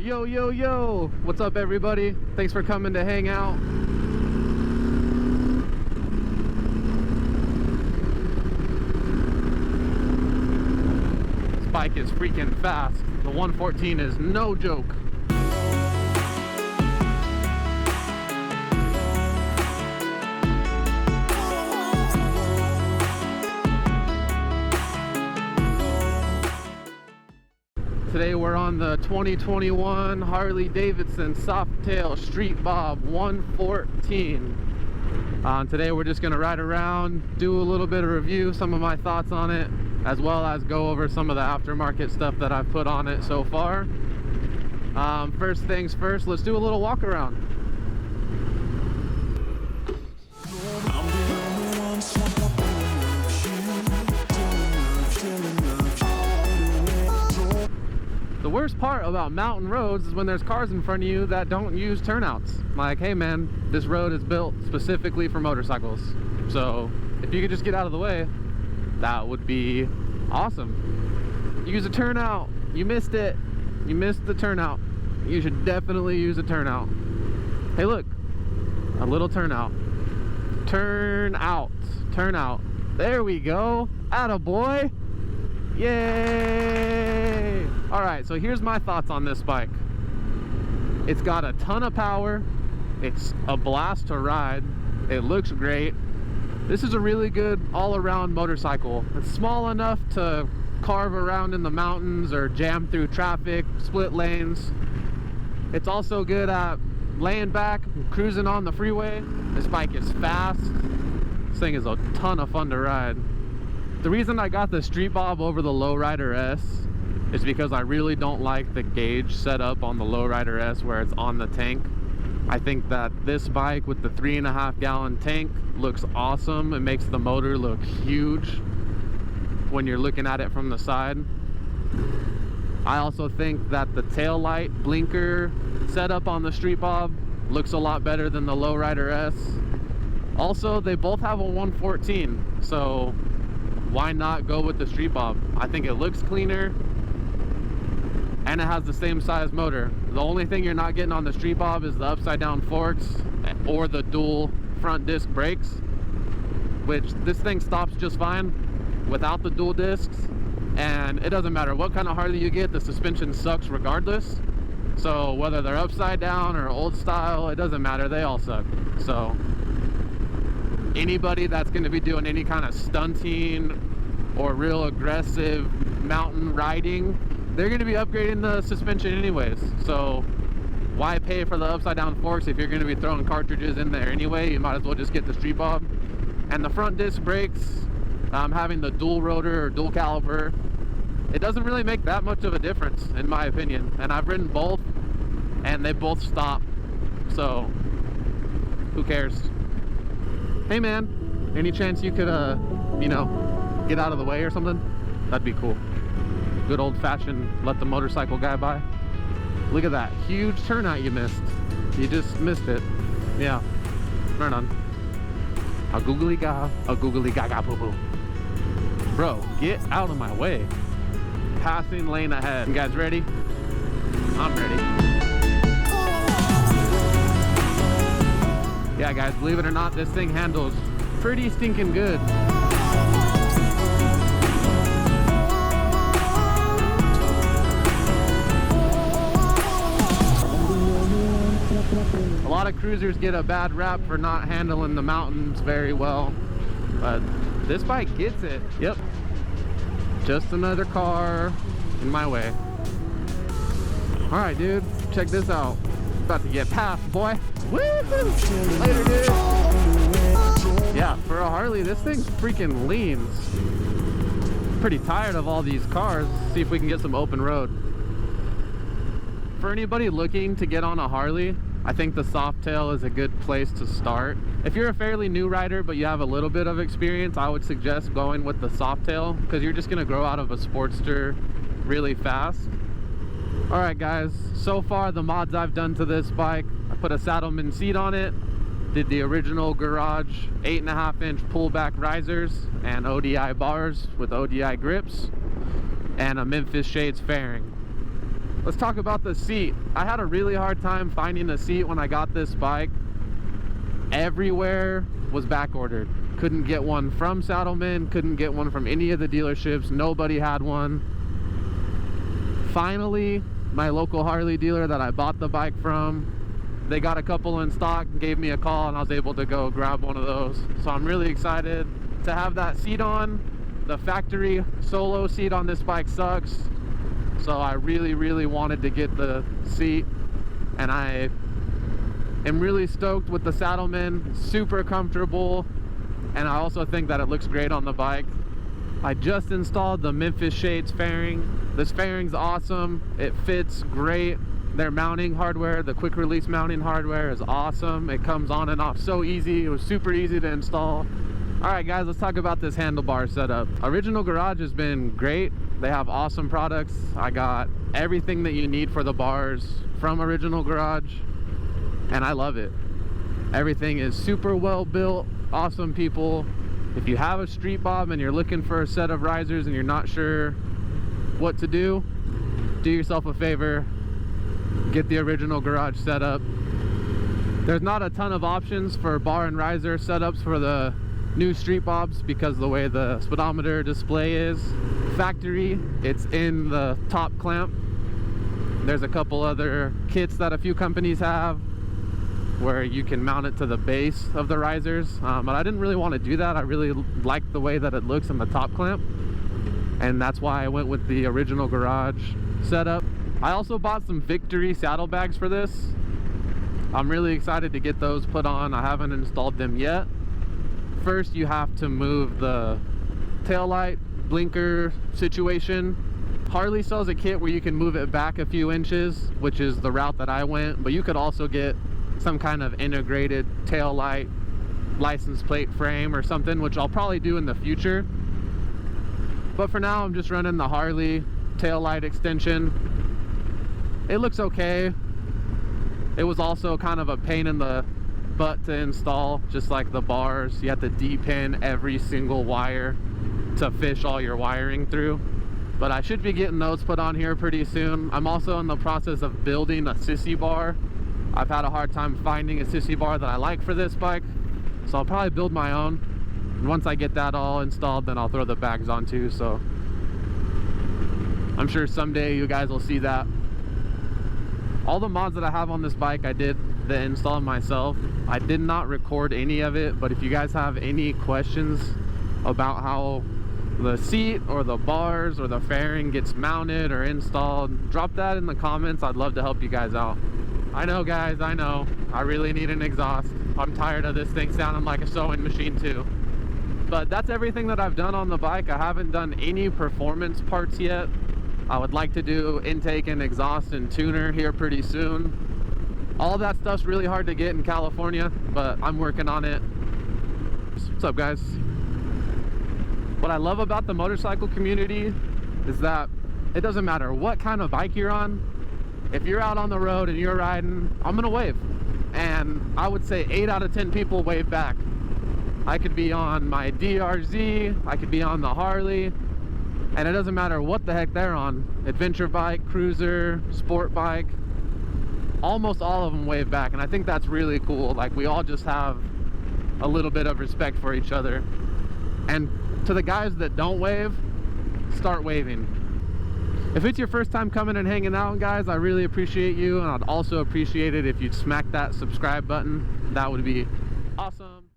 Yo, yo, yo! What's up, everybody? Thanks for coming to hang out. This bike is freaking fast. The 114 is no joke. Today we're on the 2021 Harley-Davidson Softail Street Bob 114. Today we're just going to ride around, do a little bit of review, some of my thoughts on it, as well as go over some of the aftermarket stuff that I've put on it so far. First things first, let's do a little walk around. The worst part about mountain roads is when there's cars in front of you that don't use turnouts. Like, hey man, this road is built specifically for motorcycles. So if you could just get out of the way, that would be awesome. Use a turnout. You missed it. You missed the turnout. You should definitely use a turnout. Hey look, a little turnout. Turn out. Turn out. There we go. Attaboy. Yay! Alright, so here's my thoughts on this bike. It's got a ton of power. It's a blast to ride. It looks great. This is a really good all-around motorcycle. It's small enough to carve around in the mountains or jam through traffic, split lanes. It's also good at laying back, cruising on the freeway. This bike is fast. This thing is a ton of fun to ride. The reason I got the Street Bob over the Lowrider S is because I really don't like the gauge setup on the Lowrider S where it's on the tank. I think that this bike with the 3.5 gallon tank looks awesome. It makes the motor look huge when you're looking at it from the side. I also think that the tail light blinker setup on the Street Bob looks a lot better than the Lowrider S. Also, they both have a 114, so why not go with the Street Bob? I think it looks cleaner and it has the same size motor. The only thing you're not getting on the Street Bob is the upside down forks or the dual front disc brakes, which this thing stops just fine without the dual discs, and it doesn't matter what kind of Harley you get, the suspension sucks regardless. So whether they're upside down or old style, it doesn't matter, they all suck. So anybody that's going to be doing any kind of stunting or real aggressive mountain riding, they're going to be upgrading the suspension anyways. So why pay for the upside down forks if you're going to be throwing cartridges in there anyway? You might as well just get the Street Bob. And the front disc brakes, having the dual rotor or dual caliper, it doesn't really make that much of a difference in my opinion. And I've ridden both and they both stop, so who cares? Hey man, any chance you could, you know, get out of the way or something? That'd be cool. Good old-fashioned let the motorcycle guy by. Look at that huge turnout you missed. You just missed it. Yeah, right on. A googly gaga boo boo. Bro, get out of my way. Passing lane ahead. You guys ready? I'm ready. Yeah guys, believe it or not, this thing handles pretty stinking good. A lot of cruisers get a bad rap for not handling the mountains very well, but this bike gets it. Yep, just another car in my way. All right dude, check this out. About to get past, boy. Woo-hoo! Later, dude. Yeah, for a Harley, this thing freaking leans. Pretty tired of all these cars. See if we can get some open road. For anybody looking to get on a Harley, I think the Softail is a good place to start. If you're a fairly new rider but you have a little bit of experience, I would suggest going with the Softail because you're just gonna grow out of a Sportster really fast. Alright guys, so far the mods I've done to this bike, I put a Saddleman seat on it, did the original garage 8.5 inch pullback risers and ODI bars with ODI grips, and a Memphis Shades fairing. let's talk about the seat. I had a really hard time finding a seat when I got this bike. Everywhere was back ordered. Couldn't get one from Saddlemen, couldn't get one from any of the dealerships. Nobody had one. Finally, my local Harley dealer that I bought the bike from, they got a couple in stock, gave me a call, and I was able to go grab one of those. So I'm really excited to have that seat on. The factory solo seat on this bike sucks, so I really wanted to get the seat, and I am really stoked with the Saddlemen. Super comfortable, and I also think that it looks great on the bike. I just installed the Memphis Shades fairing. This fairing's awesome. It fits great. Their mounting hardware, the quick release mounting hardware, is awesome. It comes on and off so easy. It was super easy to install. All right, guys, let's talk about this handlebar setup. Original Garage has been great. They have awesome products. I got everything that you need for the bars from Original Garage, and I love it. Everything is super well built, awesome people. If you have a Street Bob and you're looking for a set of risers and you're not sure what to do yourself a favor, get the Original Garage setup. There's not a ton of options for bar and riser setups for the new Street Bobs because of the way the speedometer display is. Factory, it's in the top clamp. There's a couple other kits that a few companies have where you can mount it to the base of the risers, but I didn't really want to do that. I really like the way that it looks in the top clamp, and that's why I went with the Original Garage setup. I also bought some Victory saddlebags for this. I'm really excited to get those put on. I haven't installed them yet. First, you have to move the taillight blinker situation. Harley sells a kit where you can move it back a few inches, which is the route that I went, but you could also get some kind of integrated taillight license plate frame or something, which I'll probably do in the future. But for now, I'm just running the Harley taillight extension. It looks okay. It was also kind of a pain in the butt to install, just like the bars. You have to D-pin every single wire to fish all your wiring through. But I should be getting those put on here pretty soon. I'm also in the process of building a sissy bar. I've had a hard time finding a sissy bar that I like for this bike, so I'll probably build my own. And once I get that all installed, then I'll throw the bags on too. So I'm sure someday you guys will see that. All the mods that I have on this bike, I did the install myself. I did not record any of it, but if you guys have any questions about how the seat or the bars or the fairing gets mounted or installed, drop that in the comments. I'd love to help you guys out. I know, guys, I know. I really need an exhaust. I'm tired of this thing sounding like a sewing machine too. But that's everything that I've done on the bike. I haven't done any performance parts yet. I would like to do intake and exhaust and tuner here pretty soon. All that stuff's really hard to get in California, but I'm working on it. What's up, guys? What I love about the motorcycle community is that it doesn't matter what kind of bike you're on. If you're out on the road and you're riding, I'm gonna wave. And I would say 8 out of 10 people wave back. I could be on my DRZ, I could be on the Harley, and it doesn't matter what the heck they're on. Adventure bike, cruiser, sport bike, almost all of them wave back, and I think that's really cool. Like, we all just have a little bit of respect for each other. And to the guys that don't wave, start waving. If it's your first time coming and hanging out, guys, I really appreciate you, and I'd also appreciate it if you'd smack that subscribe button. That would be awesome.